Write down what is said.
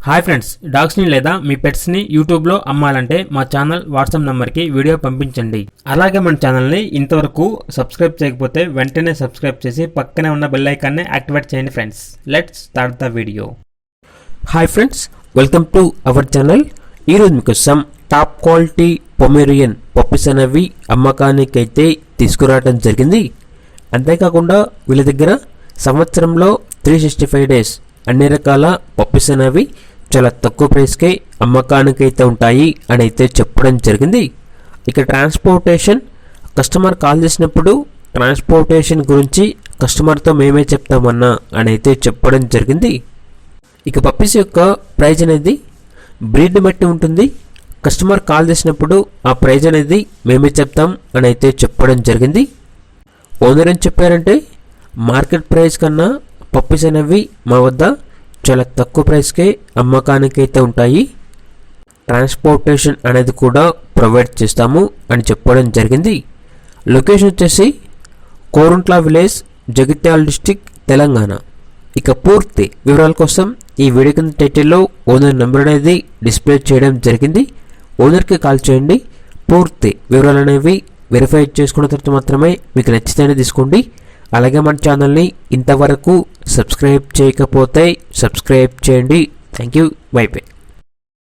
Hi friends, డాగ్స్ని లేదా మీ పెట్స్ని యూట్యూబ్లో అమ్మాలంటే మా ఛానల్ వాట్సాప్ నెంబర్కి వీడియో పంపించండి. అలాగే మన ఛానల్ని ఇంతవరకు సబ్స్క్రైబ్ చేయకపోతే వెంటనే సబ్స్క్రైబ్ చేసి పక్కనే ఉన్న బెల్ ఐకాన్ని యాక్టివేట్ చేయండి friends. Let's start the video. Hi friends, welcome to our channel. ఈరోజు మీకోసం టాప్ క్వాలిటీ పొమేరియన్ పప్పీస్ అనేవి అమ్మకానికి అయితే తీసుకురావడం జరిగింది. అంతేకాకుండా వీళ్ళ దగ్గర సంవత్సరంలో 365 డేస్ అన్ని రకాల పప్పీస్ అనేవి చాలా తక్కువ ప్రైస్కే అమ్మకానికి అయితే ఉంటాయి అని అయితే చెప్పడం జరిగింది. ఇక ట్రాన్స్పోర్టేషన్, కస్టమర్ కాల్ చేసినప్పుడు ట్రాన్స్పోర్టేషన్ గురించి కస్టమర్తో మేమే చెప్తామన్నా అని అయితే చెప్పడం జరిగింది. ఇక పప్పీస్ యొక్క ప్రైజ్ అనేది బ్రీడ్ బట్టి ఉంటుంది. కస్టమర్ కాల్ చేసినప్పుడు ఆ ప్రైజ్ అనేది మేమే చెప్తాం అని అయితే చెప్పడం జరిగింది. ఓనర్ ఏం చెప్పారంటే మార్కెట్ ప్రైస్ కన్నా పప్పీస్ అనేవి మా వద్ద చాలా తక్కువ ప్రైస్కే అమ్మకానికి అయితే ఉంటాయి, ట్రాన్స్పోర్టేషన్ అనేది కూడా ప్రొవైడ్ చేస్తాము అని చెప్పడం జరిగింది. లొకేషన్ వచ్చేసి కోరుంట్ల విలేజ్, జగిత్యాల డిస్టిక్, తెలంగాణ. ఇక పూర్తి వివరాల కోసం ఈ వీడియో కింద టైటిల్లో ఓనర్ నెంబర్ అనేది డిస్ప్లే చేయడం జరిగింది. ఓనర్కి కాల్ చేయండి. పూర్తి వివరాలు అనేవి వెరిఫై చేసుకున్న తర్వాత మాత్రమే మీకు నచ్చితేనే తీసుకోండి. అలాగే మన ఛానల్ని ఇంతవరకు సబ్స్క్రైబ్ చేయకపోతే సబ్స్క్రైబ్ చేయండి. Thank you. By by.